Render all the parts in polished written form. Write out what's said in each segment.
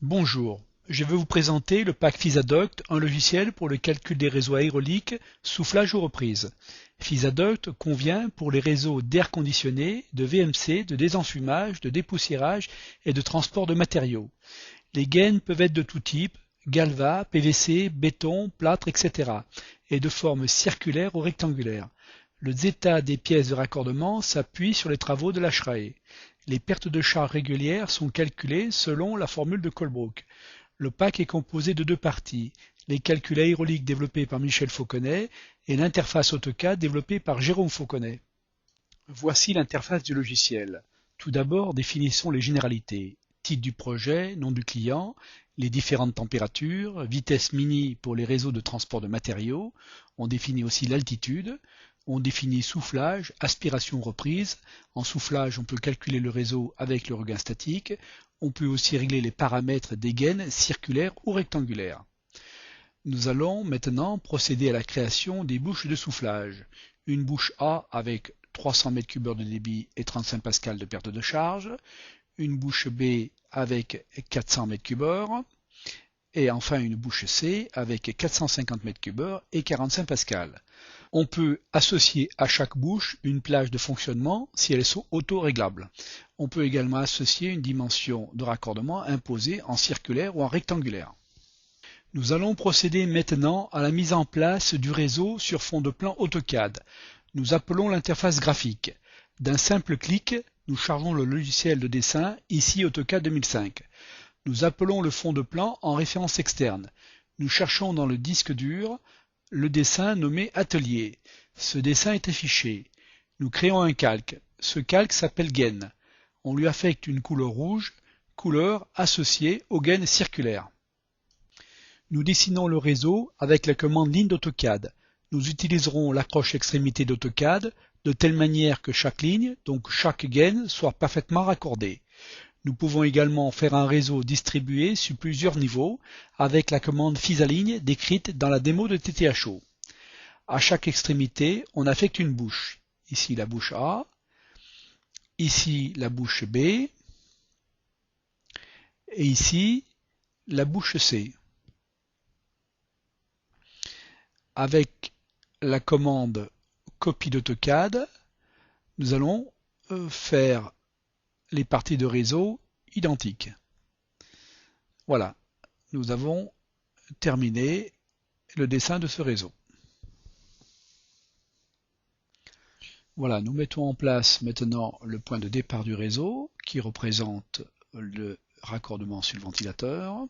Bonjour, je vais vous présenter le pack FISADUCT, un logiciel pour le calcul des réseaux aérauliques, soufflage ou reprise. FISADUCT convient pour les réseaux d'air conditionné, de VMC, de désenfumage, de dépoussiérage et de transport de matériaux. Les gaines peuvent être de tout type, galva, PVC, béton, plâtre, etc. et de forme circulaire ou rectangulaire. Le zeta des pièces de raccordement s'appuie sur les travaux de la SRAE. Les pertes de charge régulières sont calculées selon la formule de Colebrook. Le pack est composé de deux parties, les calculs aéroliques développés par Michel Fauconnet et l'interface AutoCAD développée par Jérôme Fauconnet. Voici l'interface du logiciel. Tout d'abord, définissons les généralités. Titre du projet, nom du client, les différentes températures, vitesse mini pour les réseaux de transport de matériaux. On définit aussi l'altitude. On définit soufflage, aspiration, reprise. En soufflage, on peut calculer le réseau avec le regain statique. On peut aussi régler les paramètres des gaines circulaires ou rectangulaires. Nous allons maintenant procéder à la création des bouches de soufflage. Une bouche A avec 300 m3 de débit et 35 pascal de perte de charge. Une bouche B avec 400 m3 et enfin une bouche C avec 450 m3 et 45 pascal. On peut associer à chaque bouche une plage de fonctionnement si elles sont auto-réglables. On peut également associer une dimension de raccordement imposée en circulaire ou en rectangulaire. Nous allons procéder maintenant à la mise en place du réseau sur fond de plan AutoCAD. Nous appelons l'interface graphique. D'un simple clic, nous chargeons le logiciel de dessin, ici AutoCAD 2005. Nous appelons le fond de plan en référence externe. Nous cherchons dans le disque dur le dessin nommé Atelier. Ce dessin est affiché. Nous créons un calque. Ce calque s'appelle gaine. On lui affecte une couleur rouge, couleur associée aux gaines circulaires. Nous dessinons le réseau avec la commande ligne d'AutoCAD. Nous utiliserons l'accroche extrémité d'AutoCAD de telle manière que chaque ligne, donc chaque gaine, soit parfaitement raccordée. Nous pouvons également faire un réseau distribué sur plusieurs niveaux avec la commande FISALigne décrite dans la démo de TTHO. À chaque extrémité, on affecte une bouche. Ici la bouche A, ici la bouche B, et ici la bouche C. Avec la commande copie d'AutoCAD, nous allons faire les parties de réseau identiques. Voilà, nous avons terminé le dessin de ce réseau. Voilà, nous mettons en place maintenant le point de départ du réseau qui représente le raccordement sur le ventilateur.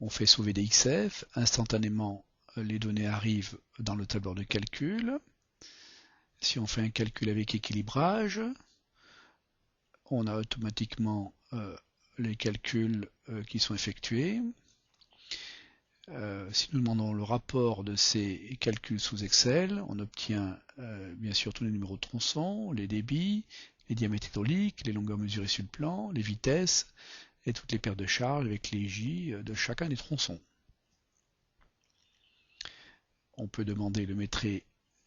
On fait sauver des XF, instantanément les données arrivent dans le tableur de calcul. Si on fait un calcul avec équilibrage, on a automatiquement les calculs qui sont effectués. Si nous demandons le rapport de ces calculs sous Excel, on obtient bien sûr tous les numéros de tronçons, les débits, les diamètres hydrauliques, les longueurs mesurées sur le plan, les vitesses et toutes les pertes de charge avec les J de chacun des tronçons. On peut demander le métré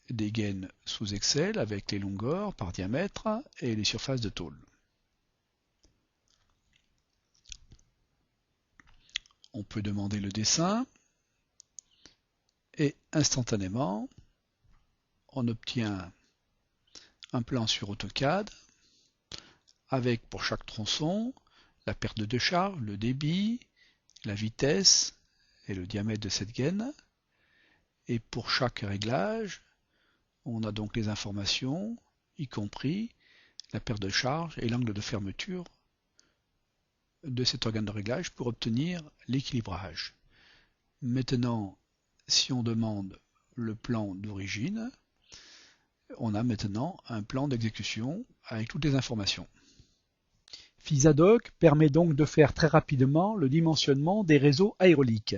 des gaines sous Excel avec les longueurs par diamètre et les surfaces de tôle. On peut demander le dessin et instantanément on obtient un plan sur AutoCAD avec pour chaque tronçon la perte de charge, le débit, la vitesse et le diamètre de cette gaine. Et pour chaque réglage, on a donc les informations, y compris la perte de charge et l'angle de fermeture de cet organe de réglage pour obtenir l'équilibrage. Maintenant, si on demande le plan d'origine, on a maintenant un plan d'exécution avec toutes les informations. FISADUCT permet donc de faire très rapidement le dimensionnement des réseaux aérauliques.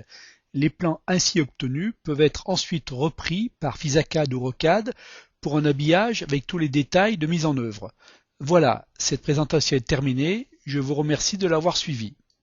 Les plans ainsi obtenus peuvent être ensuite repris par FISACAD ou ROCAD pour un habillage avec tous les détails de mise en œuvre. Voilà, cette présentation est terminée. Je vous remercie de l'avoir suivie.